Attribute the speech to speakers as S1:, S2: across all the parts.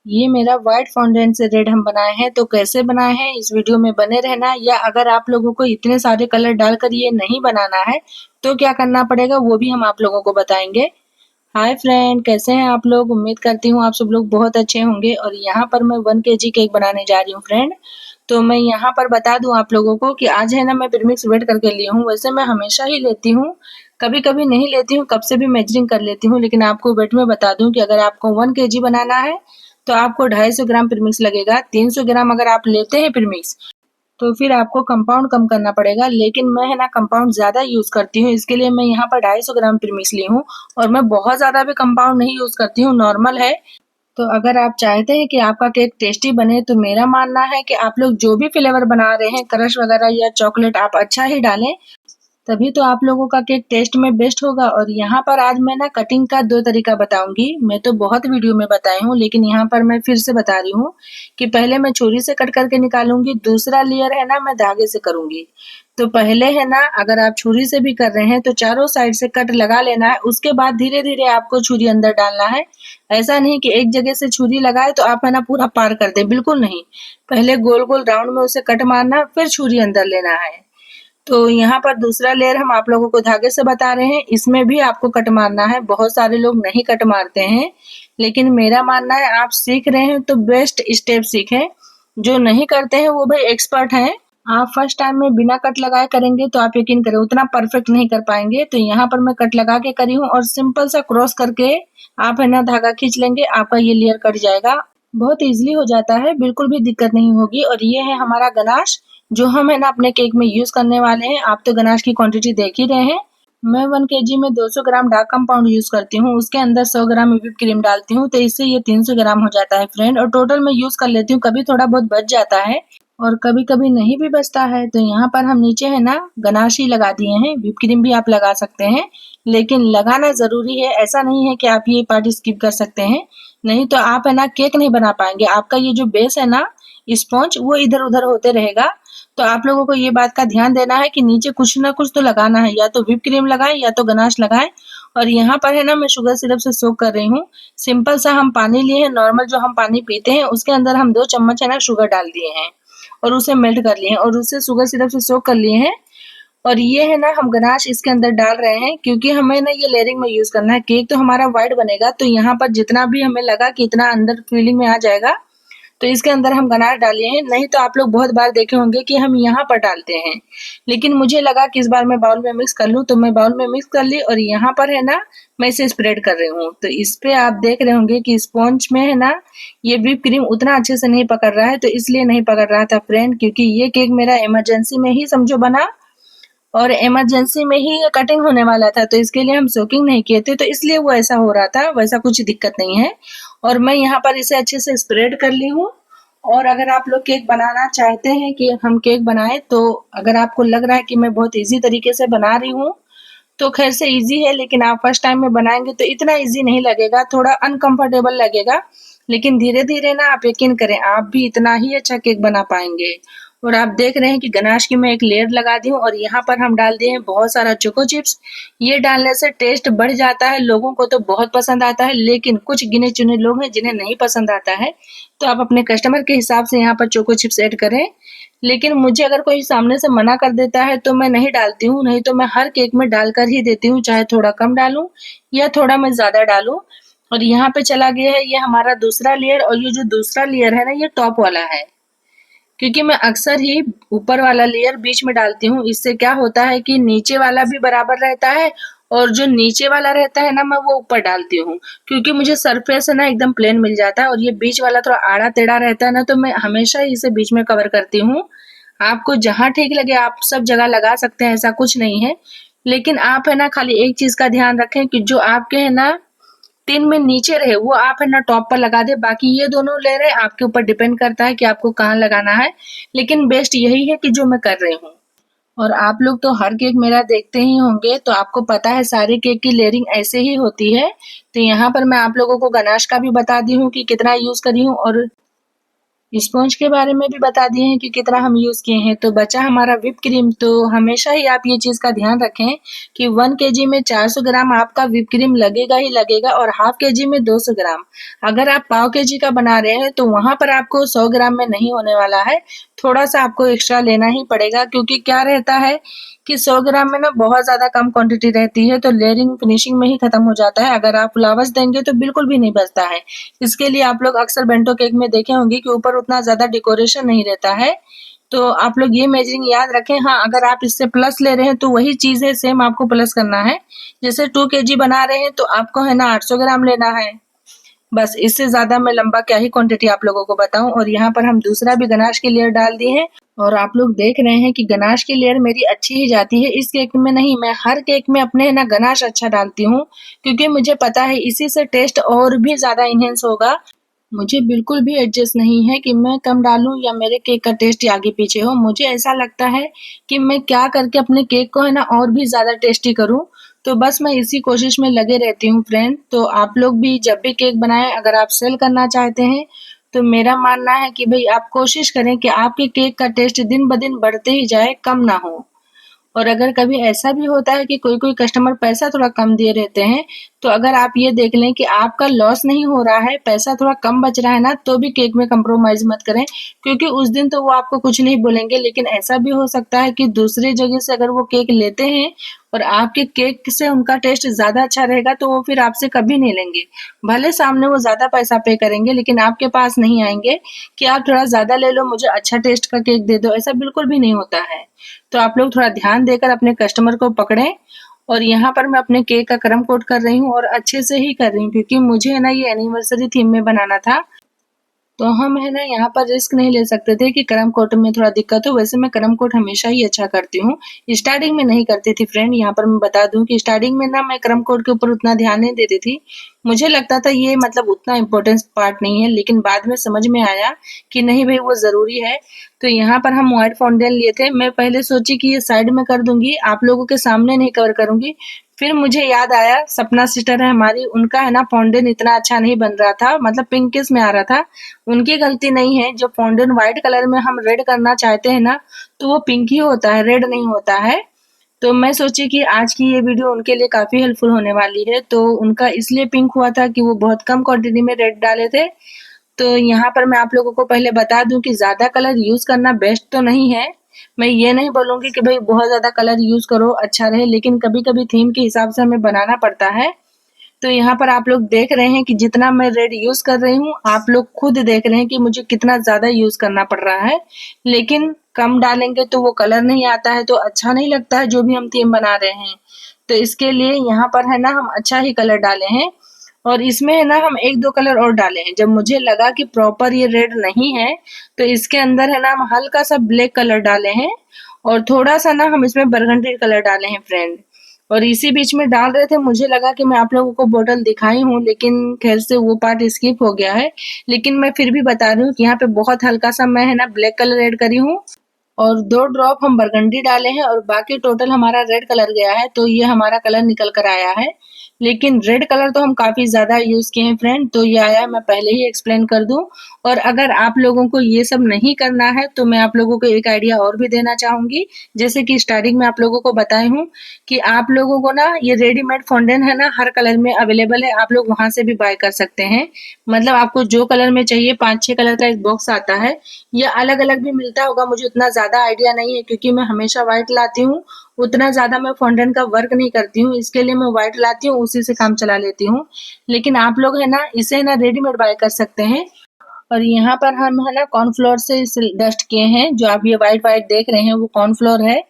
S1: ये मेरा white fondant से रेड हम बनाए हैं, तो कैसे बनाए हैं इस वीडियो में बने रहना। या अगर आप लोगों को इतने सारे कलर डालकर ये नहीं बनाना है तो क्या करना पड़ेगा वो भी हम आप लोगों को बताएंगे। हाय फ्रेंड, कैसे हैं आप लोग? उम्मीद करती हूँ आप सब लोग बहुत अच्छे होंगे। और यहाँ पर मैं 1 kg केक बनाने जा रही हूँ फ्रेंड। तो मैं यहाँ पर बता दूं आप लोगों को कि आज है ना मैं प्रीमिक्स वेट करके ली हूँ। वैसे मैं हमेशा ही लेती हूँ, कभी कभी नहीं लेती हूँ, कब से भी मेजरिंग कर लेती हूँ। लेकिन आपको वेट में बता दूं कि अगर आपको 1 kg बनाना है तो आपको 250 ग्राम प्रीमिक्स लगेगा। 300 ग्राम अगर आप लेते हैं प्रीमिक्स तो फिर आपको कंपाउंड कम करना पड़ेगा। लेकिन मैं है ना कंपाउंड ज्यादा यूज करती हूँ, इसके लिए मैं यहाँ पर 250 ग्राम प्रीमिक्स ली हूँ। और मैं बहुत ज्यादा भी कंपाउंड नहीं यूज करती हूँ, नॉर्मल है। तो अगर आप चाहते हैं कि आपका केक टेस्टी बने तो मेरा मानना है कि आप लोग जो भी फ्लेवर बना रहे हैं, क्रश वगैरह या चॉकलेट, आप अच्छा ही डालें, तभी तो आप लोगों का केक टेस्ट में बेस्ट होगा। और यहाँ पर आज मैं ना कटिंग का 2 तरीका बताऊंगी। मैं तो बहुत वीडियो में बताई हूँ, लेकिन यहाँ पर मैं फिर से बता रही हूँ कि पहले मैं छुरी से कट करके निकालूंगी, दूसरा लेयर है ना मैं धागे से करूंगी। तो पहले है ना अगर आप छुरी से भी कर रहे हैं तो चारों साइड से कट लगा लेना है, उसके बाद धीरे धीरे आपको छुरी अंदर डालना है। ऐसा नहीं कि एक जगह से छुरी लगाए तो आप है ना पूरा पार कर दे, बिल्कुल नहीं। पहले गोल गोल राउंड में उसे कट मारना, फिर छुरी अंदर लेना है। तो यहाँ पर दूसरा लेयर हम आप लोगों को धागे से बता रहे हैं, इसमें भी आपको कट मारना है। बहुत सारे लोग नहीं कट मारते हैं, लेकिन मेरा मानना है आप सीख रहे हैं तो बेस्ट स्टेप सीखें। जो नहीं करते हैं वो भाई एक्सपर्ट हैं। आप फर्स्ट टाइम में बिना कट लगाए करेंगे तो आप यकीन करें उतना परफेक्ट नहीं कर पाएंगे। तो यहाँ पर मैं कट लगा के करी हूँ और सिंपल सा क्रॉस करके आप है ना धागा खींच लेंगे, आपका ये लेयर कट जाएगा। बहुत इजीली हो जाता है, बिल्कुल भी दिक्कत नहीं होगी। और ये है हमारा गनाश जो हम है ना अपने केक में यूज करने वाले हैं। आप तो गनाश की क्वांटिटी देख ही रहे हैं। मैं 1 kg में 200 ग्राम डार्क कंपाउंड यूज करती हूँ, उसके अंदर 100 ग्राम व्हिप क्रीम डालती हूँ, तो इससे ये 300 ग्राम हो जाता है फ्रेंड। और टोटल मैं यूज कर लेती हूँ, कभी थोड़ा बहुत बच जाता है और कभी कभी नहीं भी बचता है। तो यहाँ पर हम नीचे है ना गनाश ही लगा दिए हैं, व्हिप क्रीम भी आप लगा सकते हैं, लेकिन लगाना जरूरी है। ऐसा नहीं है कि आप ये पार्ट स्किप कर सकते हैं, नहीं तो आप है ना केक नहीं बना पाएंगे। आपका ये जो बेस है ना स्पॉन्ज वो इधर उधर होते रहेगा। तो आप लोगों को ये बात का ध्यान देना है कि नीचे कुछ ना कुछ तो लगाना है, या तो व्हिप क्रीम लगाएं या तो गनाश लगाएं। और यहाँ पर है ना मैं शुगर सिरप से सोक कर रही हूँ। सिंपल सा हम पानी लिए हैं, नॉर्मल जो हम पानी पीते हैं, उसके अंदर हम 2 चम्मच है ना शुगर डाल दिए हैं और उसे मेल्ट कर लिए हैं और उसे शुगर सिरप से सोक कर लिए हैं। और ये है ना हम गनाश इसके अंदर डाल रहे हैं क्योंकि हमें ना ये लेयरिंग में यूज करना है। केक तो हमारा व्हाइट बनेगा, तो यहाँ पर जितना भी हमें लगा कि इतना अंदर फीलिंग में आ जाएगा तो इसके अंदर हम गनाश डालिए हैं। नहीं तो आप लोग बहुत बार देखे होंगे कि हम यहाँ पर डालते हैं, लेकिन मुझे लगा कि इस बार मैं बाउल में मिक्स कर लूं, तो मैं बाउल में मिक्स कर ली और यहाँ पर है ना मैं इसे स्प्रेड कर रही हूँ। तो इस पे आप देख रहे होंगे कि स्पॉन्ज में है ना ये व्हिप क्रीम उतना अच्छे से नहीं पकड़ रहा है, तो इसलिए नहीं पकड़ रहा था फ्रेंड, क्योंकि ये केक मेरा इमरजेंसी में ही समझो बना और इमरजेंसी में ही ये कटिंग होने वाला था, तो इसके लिए हम सोकिंग नहीं किए थे, तो इसलिए वो ऐसा हो रहा था। वैसा कुछ दिक्कत नहीं है। और मैं यहाँ पर इसे अच्छे से स्प्रेड कर ली हूँ। और अगर आप लोग केक बनाना चाहते हैं कि हम केक बनाएं, तो अगर आपको लग रहा है कि मैं बहुत इजी तरीके से बना रही हूँ तो खैर से इजी है, लेकिन आप फर्स्ट टाइम में बनाएंगे तो इतना इजी नहीं लगेगा, थोड़ा अनकंफर्टेबल लगेगा। लेकिन धीरे धीरे ना आप यकीन करें आप भी इतना ही अच्छा केक बना पाएंगे। और आप देख रहे हैं कि गनाश की मैं एक लेयर लगा दी हूँ और यहाँ पर हम डाल दिए हैं बहुत सारा चोको चिप्स। ये डालने से टेस्ट बढ़ जाता है, लोगों को तो बहुत पसंद आता है, लेकिन कुछ गिने चुने लोग हैं जिन्हें नहीं पसंद आता है। तो आप अपने कस्टमर के हिसाब से यहाँ पर चोको चिप्स ऐड करें। लेकिन मुझे अगर कोई सामने से मना कर देता है तो मैं नहीं डालती हूँ, नहीं तो मैं हर केक में डालकर ही देती हूँ, चाहे थोड़ा कम डालूं या थोड़ा मैं ज्यादा डालूं। और यहाँ पे चला गया है ये हमारा दूसरा लेयर, और ये जो दूसरा लेयर है ना ये टॉप वाला है, क्योंकि मैं अक्सर ही ऊपर वाला लेयर बीच में डालती हूँ। इससे क्या होता है कि नीचे वाला भी बराबर रहता है और जो नीचे वाला रहता है ना मैं वो ऊपर डालती हूँ, क्योंकि मुझे सरफेस है ना एकदम प्लेन मिल जाता है और ये बीच वाला थोड़ा आड़ा टेढ़ा रहता है ना, तो मैं हमेशा ही इसे बीच में कवर करती हूँ। आपको जहाँ ठीक लगे आप सब जगह लगा सकते हैं, ऐसा कुछ नहीं है। लेकिन आप है ना खाली एक चीज का ध्यान रखें कि जो आपके है ना टिन में नीचे रहे वो आप है ना टॉप पर लगा दे। बाकी ये दोनों लेयर है आपके ऊपर डिपेंड करता है कि आपको कहाँ लगाना है, लेकिन बेस्ट यही है कि जो मैं कर रही हूँ। और आप लोग तो हर केक मेरा देखते ही होंगे, तो आपको पता है सारे केक की लेयरिंग ऐसे ही होती है। तो यहाँ पर मैं आप लोगों को गनाश का भी बता दी हूँ कि कितना यूज करी हूँ। और स्पॉन्ज के बारे में भी बता दिए हैं कि कितना हम यूज़ किए हैं। तो बचा हमारा व्हिप क्रीम। तो हमेशा ही आप ये चीज़ का ध्यान रखें कि 1 केजी में 400 ग्राम आपका व्हिप क्रीम लगेगा ही लगेगा और हाफ केजी में 200 ग्राम। अगर आप पाव केजी का बना रहे हैं तो वहाँ पर आपको 100 ग्राम में नहीं होने वाला है, थोड़ा-सा आपको एक्स्ट्रा लेना ही पड़ेगा, क्योंकि क्या रहता है कि 100 ग्राम में ना बहुत ज़्यादा कम क्वांटिटी रहती है, तो लेयरिंग फिनिशिंग में ही खत्म हो जाता है। अगर आप फ्लावर्स देंगे तो बिल्कुल भी नहीं बचता है। इसके लिए आप लोग अक्सर बेंटो केक में देखे होंगे कि ऊपर उतना ज़्यादा डेकोरेशन नहीं रहता है। तो आप लोग ये मेजरिंग याद रखें। हाँ, अगर आप इससे प्लस ले रहे हैं तो वही चीज़ है, सेम आपको प्लस करना है। जैसे 2 केजी बना रहे हैं तो आपको है ना 800 ग्राम लेना है। बस इससे ज़्यादा मैं लंबा क्या ही क्वांटिटी आप लोगों को बताऊं। और यहाँ पर हम दूसरा भी गनाश की लेयर डाल दिए हैं और आप लोग देख रहे हैं कि गनाश की लेयर मेरी अच्छी ही जाती है। इस केक में नहीं, मैं हर केक में अपने ना गनाश अच्छा डालती हूँ, क्योंकि मुझे पता है इसी से टेस्ट और भी ज़्यादा इन्हेंस होगा। मुझे बिल्कुल भी एडजस्ट नहीं है कि मैं कम डालूं या मेरे केक का टेस्ट आगे पीछे हो। मुझे ऐसा लगता है कि मैं क्या करके अपने केक को है ना और भी ज़्यादा टेस्टी करूं। तो बस मैं इसी कोशिश में लगे रहती हूँ फ्रेंड। तो आप लोग भी जब भी केक बनाएं, अगर आप सेल करना चाहते हैं तो मेरा मानना है कि भाई आप कोशिश करें कि आपके केक का टेस्ट दिन ब दिन बढ़ते ही जाए, कम ना हो। और अगर कभी ऐसा भी होता है कि कोई-कोई कस्टमर पैसा थोड़ा कम दिए रहते हैं, तो अगर आप ये देख लें कि आपका लॉस नहीं हो रहा है, पैसा थोड़ा कम बच रहा है ना, तो भी केक में कंप्रोमाइज़ मत करें, क्योंकि उस दिन तो वो आपको कुछ नहीं बोलेंगे। लेकिन ऐसा भी हो सकता है कि दूसरी जगह से अगर वो केक लेते हैं और आपके केक से उनका टेस्ट ज़्यादा अच्छा रहेगा, तो वो फिर आपसे कभी नहीं लेंगे। भले सामने वो ज़्यादा पैसा पे करेंगे, लेकिन आपके पास नहीं आएँगे कि आप थोड़ा ज़्यादा ले लो, मुझे अच्छा टेस्ट का केक दे दो, ऐसा बिल्कुल भी नहीं होता है। तो आप लोग थोड़ा ध्यान देकर अपने कस्टमर को पकड़ें। और यहाँ पर मैं अपने केक का क्रम कोट कर रही हूँ और अच्छे से ही कर रही हूँ, क्योंकि मुझे है ना ये एनिवर्सरी थीम में बनाना था। तो हम है ना यहाँ पर रिस्क नहीं ले सकते थे कि क्रम कोट में थोड़ा दिक्कत हो। वैसे मैं क्रम कोट हमेशा ही अच्छा करती हूँ, स्टार्टिंग में नहीं करती थी फ्रेंड। यहाँ पर मैं बता दूं कि स्टार्टिंग में ना मैं क्रम कोट के ऊपर उतना ध्यान नहीं देती थी। मुझे लगता था ये मतलब उतना इम्पोर्टेंट पार्ट नहीं है, लेकिन बाद में समझ में आया कि नहीं भाई वो ज़रूरी है। तो यहाँ पर हम व्हाइट फाउंटेन लिए थे। मैं पहले सोची कि ये साइड में कर दूंगी, आप लोगों के सामने नहीं कवर करूंगी। फिर मुझे याद आया, सपना सिस्टर है हमारी, उनका है ना फाउंटेन इतना अच्छा नहीं बन रहा था, मतलब पिंकिश में आ रहा था। उनकी गलती नहीं है। जो फाउंटेन व्हाइट कलर में हम रेड करना चाहते हैं ना, तो वो पिंक ही होता है, रेड नहीं होता है। तो मैं सोची कि आज की ये वीडियो उनके लिए काफ़ी हेल्पफुल होने वाली है। तो उनका इसलिए पिंक हुआ था कि वो बहुत कम क्वांटिटी में रेड डाले थे। तो यहाँ पर मैं आप लोगों को पहले बता दूं कि ज़्यादा कलर यूज़ करना बेस्ट तो नहीं है। मैं ये नहीं बोलूँगी कि भाई बहुत ज़्यादा कलर यूज़ करो अच्छा रहे, लेकिन कभी-कभी थीम के हिसाब से हमें बनाना पड़ता है। तो यहाँ पर आप लोग देख रहे हैं कि जितना मैं रेड यूज़ कर रही हूँ, आप लोग खुद देख रहे हैं कि मुझे कितना ज़्यादा यूज़ करना पड़ रहा है। लेकिन कम डालेंगे तो वो कलर नहीं आता है, तो अच्छा नहीं लगता है जो भी हम थीम बना रहे हैं। तो इसके लिए यहाँ पर है ना हम अच्छा ही कलर डाले हैं। और इसमें है ना हम 1-2 कलर और डाले हैं। जब मुझे लगा कि प्रॉपर ये रेड नहीं है, तो इसके अंदर है ना हम हल्का सा ब्लैक कलर डाले हैं और थोड़ा-सा ना हम इसमें बरगंडी कलर डाले हैं फ्रेंड। और इसी बीच में डाल रहे थे, मुझे लगा कि मैं आप लोगों को बॉटल दिखाई हूँ, लेकिन खैर से वो पार्ट स्किप हो गया है। लेकिन मैं फिर भी बता रही हूँ कि यहाँ पे बहुत हल्का सा मैं है ना ब्लैक कलर ऐड करी हूँ और 2 ड्रॉप हम बरगंडी डाले हैं और बाकी टोटल हमारा रेड कलर गया है। तो ये हमारा कलर निकल कर आया है। लेकिन रेड कलर तो हम काफ़ी ज़्यादा यूज़ किए हैं फ्रेंड, तो ये आया, मैं पहले ही एक्सप्लेन कर दूँ। और अगर आप लोगों को ये सब नहीं करना है, तो मैं आप लोगों को एक आइडिया और भी देना चाहूँगी। जैसे कि स्टार्टिंग में आप लोगों को बताई हूँ कि आप लोगों को ना ये रेडीमेड फॉन्डेंट है ना हर कलर में अवेलेबल है, आप लोग वहाँ से भी बाय कर सकते हैं। मतलब आपको जो कलर में चाहिए 5-6 कलर का एक बॉक्स आता है। ये अलग-अलग भी मिलता होगा, मुझे उतना ज़्यादा आइडिया नहीं है, क्योंकि मैं हमेशा व्हाइट लाती हूँ। उतना ज़्यादा मैं फॉन्डेंट का वर्क नहीं करती हूँ, इसके लिए मैं व्हाइट लाती हूँ, उसी से काम चला लेती हूँ। लेकिन आप लोग है ना इसे ना रेडीमेड बाय कर सकते हैं। और यहाँ पर हम है ना कॉर्नफ्लोर से इसे डस्ट किए हैं। जो आप ये व्हाइट-व्हाइट देख रहे हैं वो कॉर्नफ्लोर है।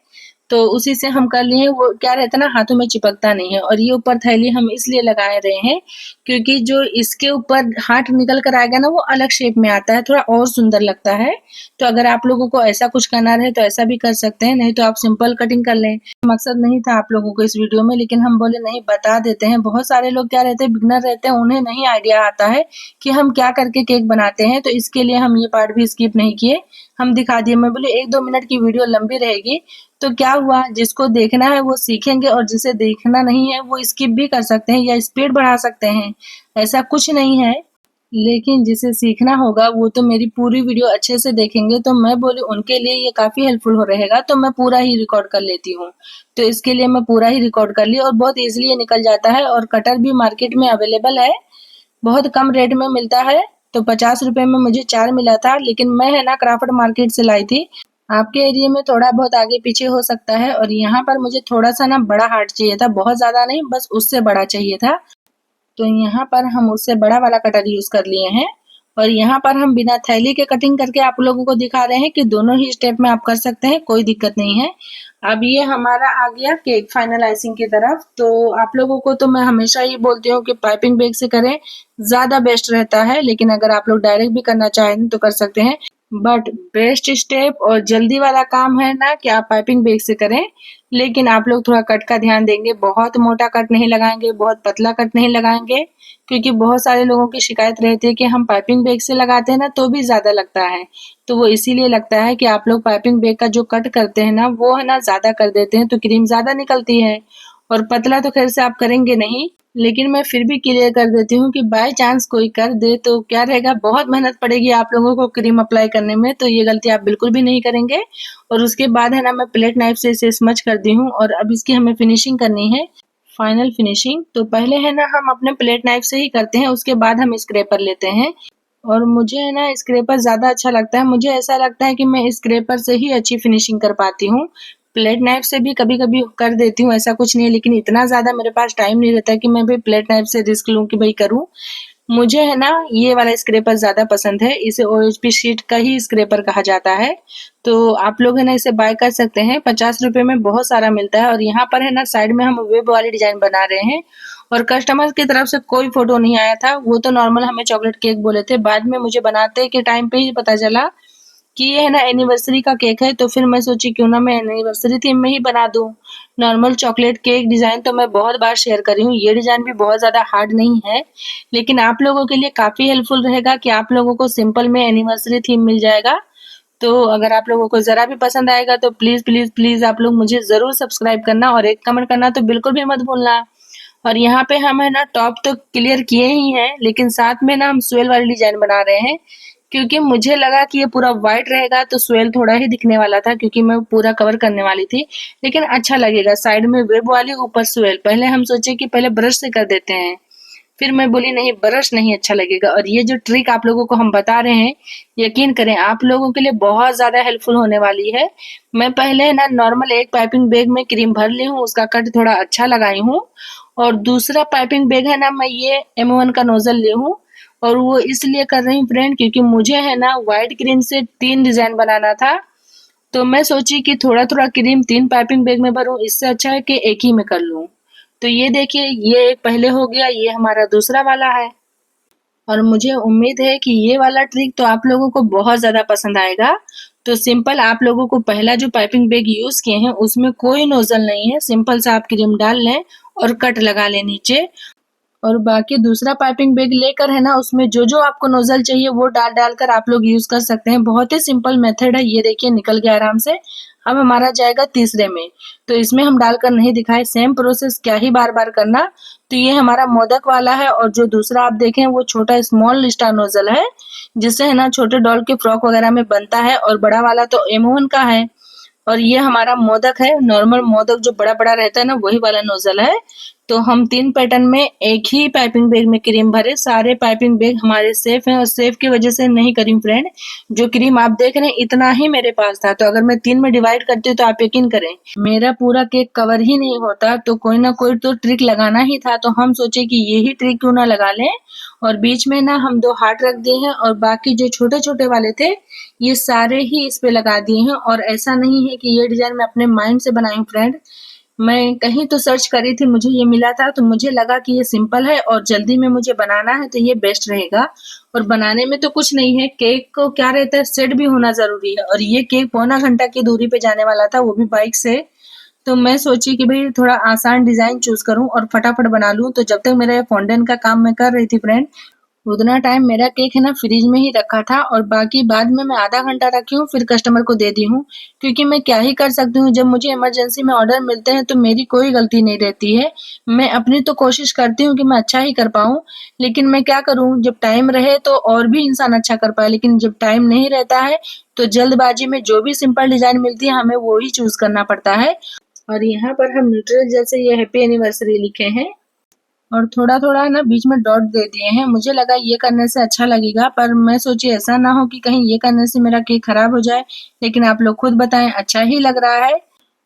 S1: तो उसी से हम कर लिए हैं। वो क्या रहता है ना हाथों में चिपकता नहीं है। और ये ऊपर थैली हम इसलिए लगाए रहे हैं, क्योंकि जो इसके ऊपर हाथ निकल कर आएगा ना वो अलग शेप में आता है, थोड़ा और सुंदर लगता है। तो अगर आप लोगों को ऐसा कुछ करना रहे तो ऐसा भी कर सकते हैं, नहीं तो आप सिंपल कटिंग कर लें। मकसद नहीं था आप लोगों को इस वीडियो में, लेकिन हम बोले नहीं बता देते हैं। बहुत सारे लोग क्या रहते हैं, बिगनर रहते हैं, उन्हें नहीं आइडिया आता है कि हम क्या करके केक बनाते हैं। तो इसके लिए हम ये पार्ट भी स्किप नहीं किए, हम दिखा दिए। मैं बोली 1-2 मिनट की वीडियो लंबी रहेगी, तो क्या हुआ, जिसको देखना है वो सीखेंगे और जिसे देखना नहीं है वो स्किप भी कर सकते हैं या स्पीड बढ़ा सकते हैं, ऐसा कुछ नहीं है। लेकिन जिसे सीखना होगा वो तो मेरी पूरी वीडियो अच्छे से देखेंगे, तो मैं बोली उनके लिए ये काफ़ी हेल्पफुल हो रहेगा, तो मैं पूरा ही रिकॉर्ड कर लेती हूँ। तो इसके लिए मैं पूरा ही रिकॉर्ड कर ली और बहुत ईज़िली ये निकल जाता है और कटर भी मार्केट में अवेलेबल है। बहुत कम रेट में मिलता है, तो 50 रुपए में मुझे 4 मिला था, लेकिन मैं है ना क्राफ्ट मार्केट से लाई थी। आपके एरिया में थोड़ा बहुत आगे पीछे हो सकता है और यहाँ पर मुझे थोड़ा सा ना बड़ा हार्ट चाहिए था, बहुत ज़्यादा नहीं, बस उससे बड़ा चाहिए था। तो यहाँ पर हम उससे बड़ा वाला कटर यूज़ कर लिए हैं और यहाँ पर हम बिना थैली के कटिंग करके आप लोगों को दिखा रहे हैं कि दोनों ही स्टेप में आप कर सकते हैं, कोई दिक्कत नहीं है। अब ये हमारा आ गया केक फाइनल आइसिंग की तरफ। तो आप लोगों को तो मैं हमेशा ही बोलती हूँ कि पाइपिंग बैग से करें, ज़्यादा बेस्ट रहता है, लेकिन अगर आप लोग डायरेक्ट भी करना चाहें तो कर सकते हैं। बट बेस्ट स्टेप और जल्दी वाला काम है ना कि आप पाइपिंग बैग से करें, लेकिन आप लोग थोड़ा कट का ध्यान देंगे, बहुत मोटा कट नहीं लगाएंगे, बहुत पतला कट नहीं लगाएंगे, क्योंकि बहुत सारे लोगों की शिकायत रहती है कि हम पाइपिंग बैग से लगाते हैं ना तो भी ज़्यादा लगता है। तो वो इसीलिए लगता है कि आप लोग पाइपिंग बैग का जो कट करते हैं ना वो है ना ज़्यादा कर देते हैं, तो क्रीम ज़्यादा निकलती है। और पतला तो खैर से आप करेंगे नहीं, लेकिन मैं फिर भी क्लियर कर देती हूँ कि बाय चांस कोई कर दे तो क्या रहेगा, बहुत मेहनत पड़ेगी आप लोगों को क्रीम अप्लाई करने में, तो ये गलती आप बिल्कुल भी नहीं करेंगे। और उसके बाद है ना मैं प्लेट नाइफ से इसे स्मच कर दी हूँ और अब इसकी हमें फिनिशिंग करनी है, फाइनल फिनिशिंग। तो पहले है ना हम अपने प्लेट नाइफ से ही करते हैं, उसके बाद हम स्क्रैपर लेते हैं। और मुझे है ना स्क्रैपर ज़्यादा अच्छा लगता है, मुझे ऐसा लगता है कि मैं स्क्रैपर से ही अच्छी फिनिशिंग कर पाती हूँ। प्लेट नाइफ से भी कभी-कभी कर देती हूँ, ऐसा कुछ नहीं है, लेकिन इतना ज़्यादा मेरे पास टाइम नहीं रहता कि मैं भी प्लेट नाइफ से रिस्क लूँ कि भई करूँ। मुझे है ना ये वाला स्क्रैपर ज़्यादा पसंद है, इसे ओएचपी शीट का ही स्क्रैपर कहा जाता है। तो आप लोग है ना इसे बाय कर सकते हैं, 50 रुपए में बहुत सारा मिलता है। और यहाँ पर है ना साइड में हम वेब वाली डिज़ाइन बना रहे हैं और कस्टमर की तरफ से कोई फ़ोटो नहीं आया था, वो तो नॉर्मल हमें चॉकलेट केक बोले थे। बाद में मुझे बनाते के टाइम पे ही पता चला कि ये है ना एनिवर्सरी का केक है, तो फिर मैं सोची क्यों ना मैं एनिवर्सरी थीम में ही बना दूँ। नॉर्मल चॉकलेट केक डिज़ाइन तो मैं बहुत बार शेयर करी हूँ, ये डिज़ाइन भी बहुत ज़्यादा हार्ड नहीं है, लेकिन आप लोगों के लिए काफ़ी हेल्पफुल रहेगा कि आप लोगों को सिंपल में एनिवर्सरी थीम मिल जाएगा। तो अगर आप लोगों को ज़रा भी पसंद आएगा तो प्लीज़, प्लीज़, प्लीज़ आप लोग मुझे ज़रूर सब्सक्राइब करना और एक कमेंट करना तो बिल्कुल भी मत भूलना। और यहाँ पे हम है ना टॉप तो क्लियर किए ही हैं, लेकिन साथ में ना हम स्वेल वाली डिज़ाइन बना रहे हैं, क्योंकि मुझे लगा कि ये पूरा व्हाइट रहेगा तो स्वेल थोड़ा ही दिखने वाला था, क्योंकि मैं पूरा कवर करने वाली थी, लेकिन अच्छा लगेगा साइड में वेब वाली ऊपर स्वेल। पहले हम सोचे कि पहले ब्रश से कर देते हैं, फिर मैं बोली नहीं, ब्रश नहीं अच्छा लगेगा। और ये जो ट्रिक आप लोगों को हम बता रहे हैं, यकीन करें आप लोगों के लिए बहुत ज़्यादा हेल्पफुल होने वाली है। मैं पहले ना नॉर्मल एक पाइपिंग बैग में क्रीम भर ली हूँ, उसका कट थोड़ा अच्छा लगाई हूँ और दूसरा पाइपिंग बैग है ना मैं ये M1 का नोजल ली हूँ। और वो इसलिए कर रही हूँ फ्रेंड, क्योंकि मुझे है ना व्हाइट क्रीम से 3 डिज़ाइन बनाना था, तो मैं सोची कि थोड़ा-थोड़ा क्रीम 3 पाइपिंग बैग में भरूँ, इससे अच्छा है कि एक ही में कर लूँ। तो ये देखिए, ये एक पहले हो गया, ये हमारा दूसरा वाला है। और मुझे उम्मीद है कि ये वाला ट्रिक तो आप लोगों को बहुत ज़्यादा पसंद आएगा। तो सिंपल आप लोगों को पहला जो पाइपिंग बैग यूज़ किए हैं उसमें कोई नोज़ल नहीं है, सिंपल सा आप क्रीम डाल लें और कट लगा लें नीचे। और बाकी दूसरा पाइपिंग बैग लेकर है ना उसमें जो-जो आपको नोज़ल चाहिए वो डाल-डाल कर आप लोग यूज़ कर सकते हैं। बहुत ही सिंपल मेथड है, ये देखिए निकल गया आराम से। अब हमारा जाएगा तीसरे में, तो इसमें हम डालकर नहीं दिखाए, सेम प्रोसेस क्या ही बार-बार करना। तो ये हमारा मोदक वाला है और जो दूसरा आप देखें वो छोटा स्मॉल स्टार नोज़ल है, जिससे है ना छोटे डॉल के फ्रॉक वगैरह में बनता है और बड़ा वाला तो M1 का है। और ये हमारा मोदक है, नॉर्मल मोदक जो बड़ा-बड़ा रहता है ना वही वाला नोज़ल है। तो हम 3 पैटर्न में एक ही पाइपिंग बैग में क्रीम भरे, सारे पाइपिंग बैग हमारे सेफ हैं और सेफ की वजह से नहीं करी हूँ फ्रेंड। जो क्रीम आप देख रहे हैं इतना ही मेरे पास था, तो अगर मैं 3 में डिवाइड करती हूँ तो आप यकीन करें मेरा पूरा केक कवर ही नहीं होता, तो कोई ना कोई तो ट्रिक लगाना ही था। तो हम सोचे कि यही ट्रिक क्यों ना लगा लें और बीच में ना हम 2 हार्ट रख दिए हैं और बाकी जो छोटे-छोटे वाले थे ये सारे ही इस पे लगा दिए हैं। और ऐसा नहीं है कि ये डिज़ाइन मैं अपने माइंड से बनाई हूँ फ्रेंड, मैं कहीं तो सर्च करी थी, मुझे ये मिला था, तो मुझे लगा कि ये सिंपल है और जल्दी में मुझे बनाना है तो ये बेस्ट रहेगा। और बनाने में तो कुछ नहीं है, केक को क्या रहता है सेट भी होना ज़रूरी है और ये केक पौना घंटा की दूरी पे जाने वाला था, वो भी बाइक से। तो मैं सोची कि भई थोड़ा आसान डिज़ाइन चूज़ करूँ और फटाफट बना लूँ, तो जब तक मेरा ये फॉन्डेंट का काम मैं कर रही थी फ्रेंड, उतना टाइम मेरा केक है ना फ्रिज में ही रखा था और बाकी बाद में मैं आधा घंटा रखी हूँ, फिर कस्टमर को दे दी हूँ। क्योंकि मैं क्या ही कर सकती हूँ, जब मुझे इमरजेंसी में ऑर्डर मिलते हैं तो मेरी कोई गलती नहीं रहती है। मैं अपनी तो कोशिश करती हूँ कि मैं अच्छा ही कर पाऊँ, लेकिन मैं क्या करूँ, जब टाइम रहे तो और भी इंसान अच्छा कर पाए, लेकिन जब टाइम नहीं रहता है तो जल्दबाजी में जो भी सिंपल डिजाइन मिलती है हमें वो ही चूज करना पड़ता है। और यहाँ पर हम न्यूट्रल जैसे ये हैप्पी एनिवर्सरी लिखे हैं और थोड़ा-थोड़ा ना बीच में डॉट दे दिए हैं। मुझे लगा ये करने से अच्छा लगेगा, पर मैं सोची ऐसा ना हो कि कहीं ये करने से मेरा केक खराब हो जाए। लेकिन आप लोग खुद बताएं, अच्छा ही लग रहा है।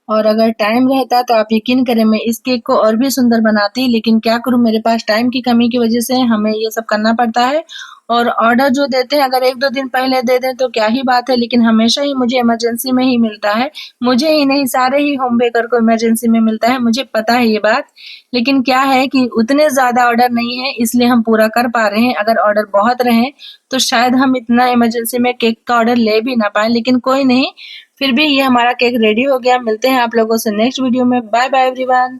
S1: और अगर टाइम रहता तो आप यकीन करें मैं इस केक को और भी सुंदर बनाती, लेकिन क्या करूं, मेरे पास टाइम की कमी की वजह से हमें ये सब करना पड़ता है। और ऑर्डर जो देते हैं अगर 1-2 दिन पहले दे दें तो क्या ही बात है, लेकिन हमेशा ही मुझे इमरजेंसी में ही मिलता है। मुझे ही नहीं, सारे ही होम बेकर को इमरजेंसी में मिलता है, मुझे पता है ये बात। लेकिन क्या है कि उतने ज्यादा ऑर्डर नहीं है, इसलिए हम पूरा कर पा रहे हैं। अगर ऑर्डर बहुत रहे तो शायद हम इतना इमरजेंसी में केक का ऑर्डर ले भी ना पाए, लेकिन कोई नहीं। फिर भी ये हमारा केक रेडी हो गया। मिलते हैं आप लोगों से नेक्स्ट वीडियो में। Bye bye everyone.